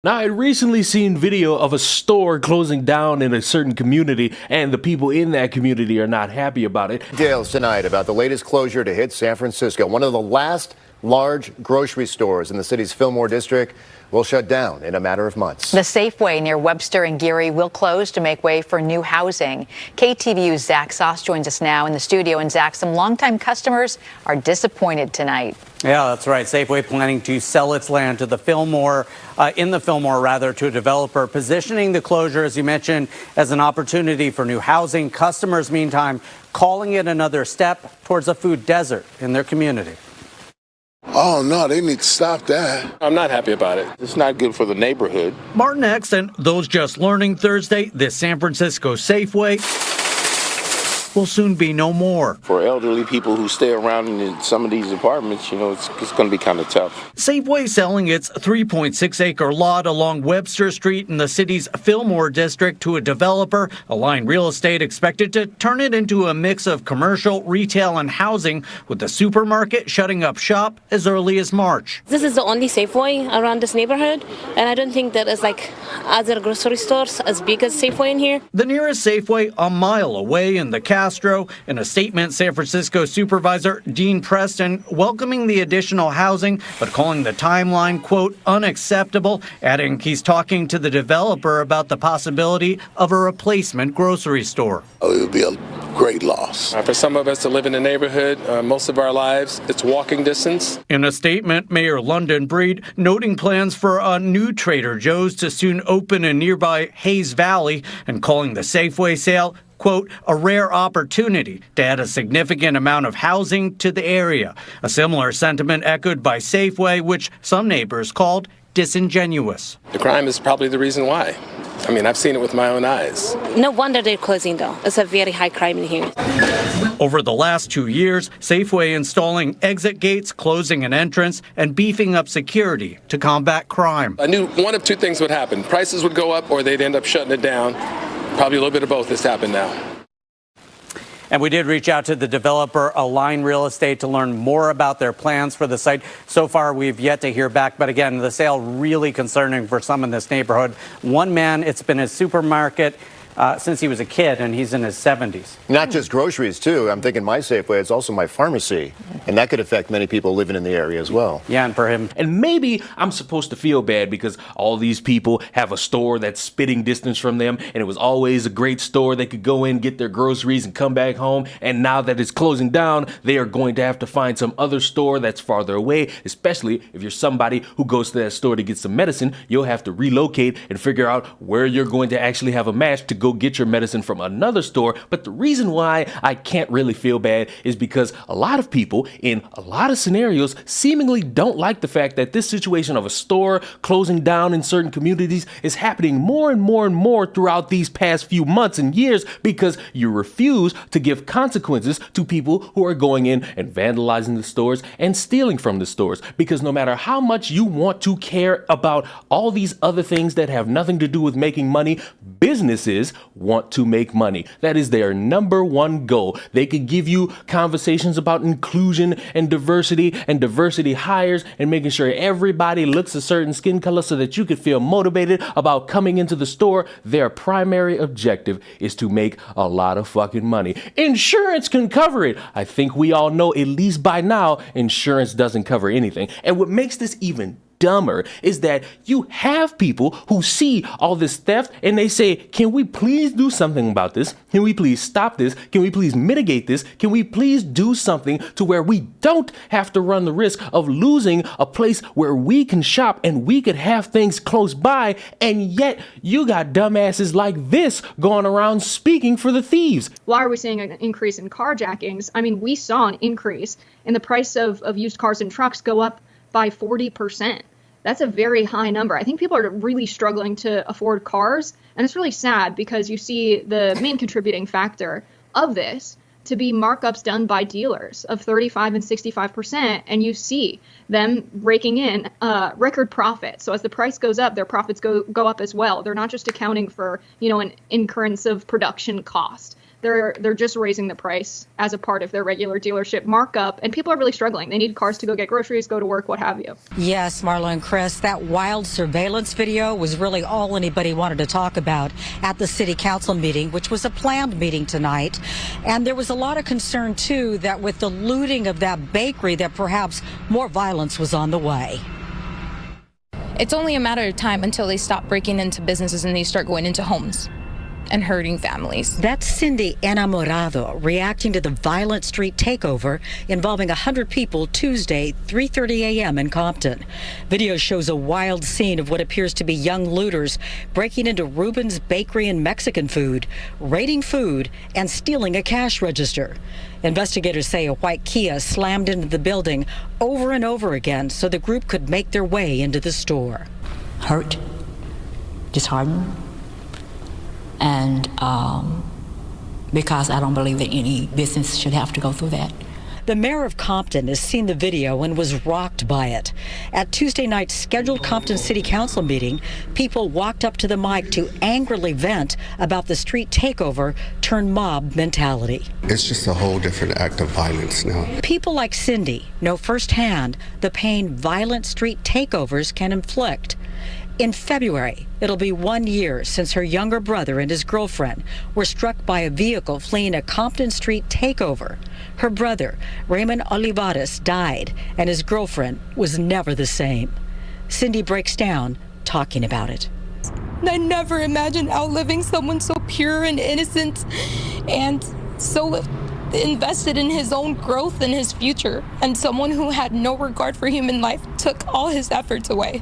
Now, I recently seen video of a store closing down in a certain community, and the people in that community are not happy about it. Details tonight about the latest closure to hit San Francisco. One of the last large grocery stores in the city's Fillmore district will shut down in a matter of months. The Safeway near Webster and Geary will close to make way for new housing. KTVU's Zach Sauce joins us now in the studio. And Zach, some longtime customers are disappointed tonight. Yeah, that's right. Safeway planning to sell its land to the Fillmore, to a developer, positioning the closure, as you mentioned, as an opportunity for new housing. Customers, meantime, calling it another step towards a food desert in their community. Oh, no, they need to stop that. I'm not happy about it. It's not good for the neighborhood. Martin X and those just learning Thursday, this San Francisco Safeway will soon be no more. For elderly people who stay around in some of these apartments, it's going to be kind of tough. Safeway selling its 3.6-acre lot along Webster Street in the city's Fillmore district to a developer. Align Real Estate expected to turn it into a mix of commercial, retail, and housing, with the supermarket shutting up shop as early as March. This is the only Safeway around this neighborhood, and I don't think that is like other grocery stores as big as Safeway in here. The nearest Safeway a mile away in the Castro. In a statement, San Francisco Supervisor Dean Preston welcoming the additional housing, but calling the timeline, quote, unacceptable, adding he's talking to the developer about the possibility of a replacement grocery store. It would be a great loss. For some of us to live in the neighborhood most of our lives, it's walking distance. In a statement, Mayor London Breed noting plans for a new Trader Joe's to soon open in nearby Hayes Valley, and calling the Safeway sale, quote, a rare opportunity to add a significant amount of housing to the area. A similar sentiment echoed by Safeway, which some neighbors called disingenuous. The crime is probably the reason why. I mean, I've seen it with my own eyes. No wonder they're closing, though. It's a very high crime in here. Over the last 2 years, Safeway installing exit gates, closing an entrance, and beefing up security to combat crime. I knew one of two things would happen. Prices would go up or they'd end up shutting it down. Probably a little bit of both has happened now. And we did reach out to the developer, Align Real Estate, to learn more about their plans for the site. So far, we've yet to hear back. But again, the sale really concerning for some in this neighborhood. One man, it's been his supermarket since he was a kid, and he's in his 70s. Not just groceries, too. I'm thinking my Safeway, it's also my pharmacy. And that could affect many people living in the area as well. Yeah, and for him. And maybe I'm supposed to feel bad because all these people have a store that's spitting distance from them, and it was always a great store. They could go in, get their groceries, and come back home. And now that it's closing down, they are going to have to find some other store that's farther away, especially if you're somebody who goes to that store to get some medicine. You'll have to relocate and figure out where you're going to actually have a match to go get your medicine from another store. But the reason why I can't really feel bad is because a lot of people in a lot of scenarios seemingly don't like the fact that this situation of a store closing down in certain communities is happening more and more and more throughout these past few months and years, because you refuse to give consequences to people who are going in and vandalizing the stores and stealing from the stores. Because no matter how much you want to care about all these other things that have nothing to do with making money, businesses want to make money. That is their number one goal. They could give you conversations about inclusion and diversity hires and making sure everybody looks a certain skin color so that you could feel motivated about coming into the store. Their primary objective is to make a lot of fucking money. Insurance can cover it. I think we all know, at least by now, insurance doesn't cover anything. And what makes this even dumber is that you have people who see all this theft and they say, can we please do something about this? Can we please stop this? Can we please mitigate this? Can we please do something to where we don't have to run the risk of losing a place where we can shop and we could have things close by? And yet you got dumbasses like this going around speaking for the thieves. Why are we seeing an increase in carjackings? I mean, we saw an increase in the price of used cars and trucks go up by 40%. That's a very high number. I think people are really struggling to afford cars. And it's really sad because you see the main contributing factor of this to be markups done by dealers of 35 and 65%. And you see them raking in record profits. So as the price goes up, their profits go up as well. They're not just accounting for, an incurrence of production cost. They're just raising the price as a part of their regular dealership markup, and people are really struggling. They need cars to go get groceries, go to work, what have you. Yes, Marla and Chris, that wild surveillance video was really all anybody wanted to talk about at the city council meeting, which was a planned meeting tonight. And there was a lot of concern, too, that with the looting of that bakery, that perhaps more violence was on the way. It's only a matter of time until they stop breaking into businesses and they start going into homes and hurting families. That's Cindy Enamorado reacting to the violent street takeover involving 100 people Tuesday, 3:30 a.m. in Compton. Video shows a wild scene of what appears to be young looters breaking into Ruben's Bakery and Mexican food, raiding food, and stealing a cash register. Investigators say a white Kia slammed into the building over and over again so the group could make their way into the store. Hurt, disheartened, and because I don't believe that any business should have to go through that. The mayor of Compton has seen the video and was rocked by it. At Tuesday night's scheduled Compton City Council meeting, people walked up to the mic to angrily vent about the street takeover turned mob mentality. It's just a whole different act of violence now. People like Cindy know firsthand the pain violent street takeovers can inflict. In February, it'll be 1 year since her younger brother and his girlfriend were struck by a vehicle fleeing a Compton Street takeover. Her brother, Raymond Olivares, died, and his girlfriend was never the same. Cindy breaks down talking about it. I never imagined outliving someone so pure and innocent and so invested in his own growth and his future, and someone who had no regard for human life took all his efforts away.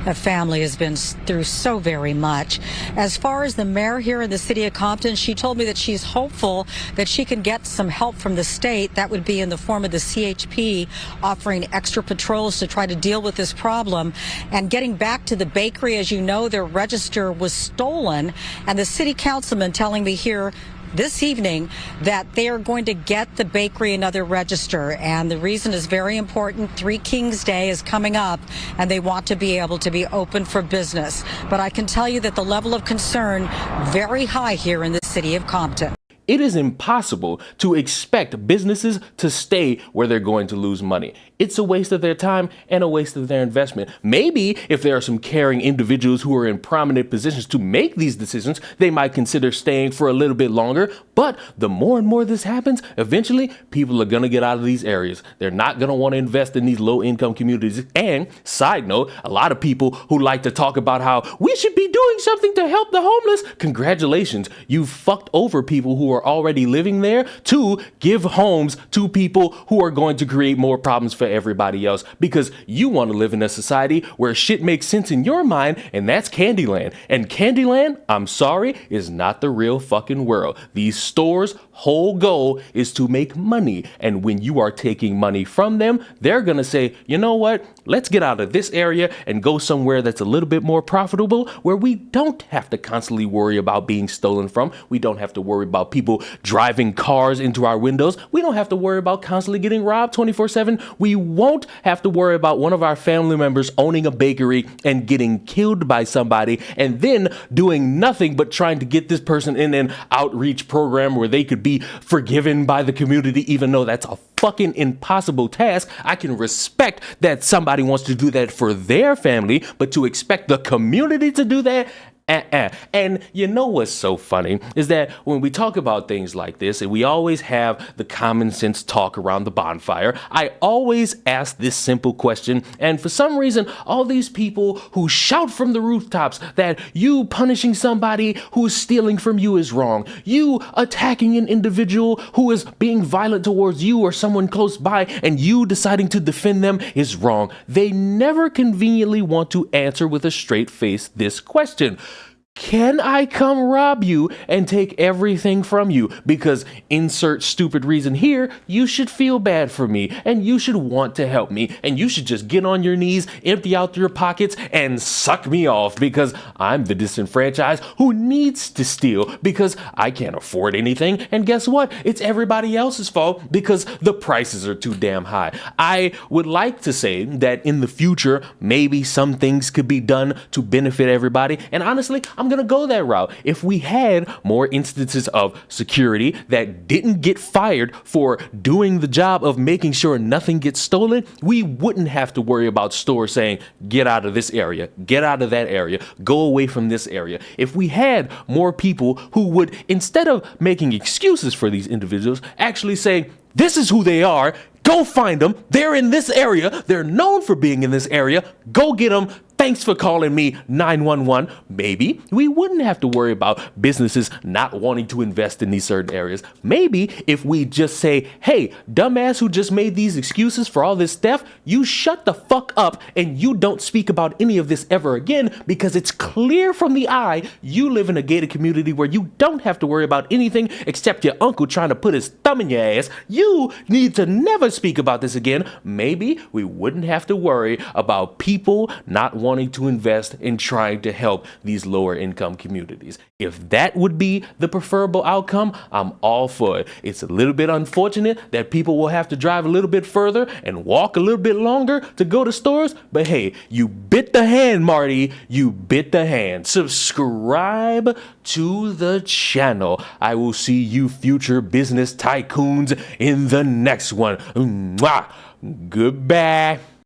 The family has been through so very much. As far as the mayor here in the city of Compton, she told me that she's hopeful that she can get some help from the state. That would be in the form of the CHP offering extra patrols to try to deal with this problem. And getting back to the bakery, as you know, their register was stolen, and the city councilman telling me here this evening that they are going to get the bakery another register, and the reason is very important. Three Kings Day is coming up, and they want to be able to be open for business. But I can tell you that the level of concern very high here in the city of Compton. It is impossible to expect businesses to stay where they're going to lose money. It's a waste of their time and a waste of their investment. Maybe if there are some caring individuals who are in prominent positions to make these decisions, they might consider staying for a little bit longer. But the more and more this happens, eventually people are going to get out of these areas. They're not going to want to invest in these low-income communities. And side note, a lot of people who like to talk about how we should be doing something to help the homeless. Congratulations, you've fucked over people who are already living there to give homes to people who are going to create more problems for everybody else, because you want to live in a society where shit makes sense in your mind, and that's Candyland. And Candyland, I'm sorry, is not the real fucking world. These stores' whole goal is to make money, and when you are taking money from them, they're gonna say, you know what, let's get out of this area and go somewhere that's a little bit more profitable, where we don't have to constantly worry about being stolen from. We don't have to worry about people driving cars into our windows. We don't have to worry about constantly getting robbed 24/7. We won't have to worry about one of our family members owning a bakery and getting killed by somebody and then doing nothing but trying to get this person in an outreach program where they could be forgiven by the community, even though that's a fucking impossible task. I can respect that somebody wants to do that for their family, but to expect the community to do that? And you know what's so funny is that when we talk about things like this, and we always have the common sense talk around the bonfire, I always ask this simple question, and for some reason, all these people who shout from the rooftops that you punishing somebody who is stealing from you is wrong, you attacking an individual who is being violent towards you or someone close by, and you deciding to defend them is wrong. They never conveniently want to answer with a straight face this question: can I come rob you and take everything from you? Because insert stupid reason here, you should feel bad for me and you should want to help me and you should just get on your knees, empty out your pockets and suck me off because I'm the disenfranchised who needs to steal because I can't afford anything. And guess what? It's everybody else's fault because the prices are too damn high. I would like to say that in the future, maybe some things could be done to benefit everybody. And honestly, I'm I'm going to go that route. If we had more instances of security that didn't get fired for doing the job of making sure nothing gets stolen, we wouldn't have to worry about stores saying, get out of this area, get out of that area, go away from this area. If we had more people who would, instead of making excuses for these individuals, actually say, this is who they are, go find them, they're in this area, they're known for being in this area, go get them. Thanks for calling me 911. Maybe we wouldn't have to worry about businesses not wanting to invest in these certain areas. Maybe if we just say, hey, dumbass who just made these excuses for all this theft, you shut the fuck up and you don't speak about any of this ever again, because it's clear from the eye you live in a gated community where you don't have to worry about anything except your uncle trying to put his thumb in your ass. You need to never speak about this again. Maybe we wouldn't have to worry about people not wanting to invest in trying to help these lower income communities. If that would be the preferable outcome, I'm all for it. It's a little bit unfortunate that people will have to drive a little bit further and walk a little bit longer to go to stores, but hey, you bit the hand, Marty. You bit the hand. Subscribe to the channel. I will see you future business tycoons in the next one. Mwah. Goodbye.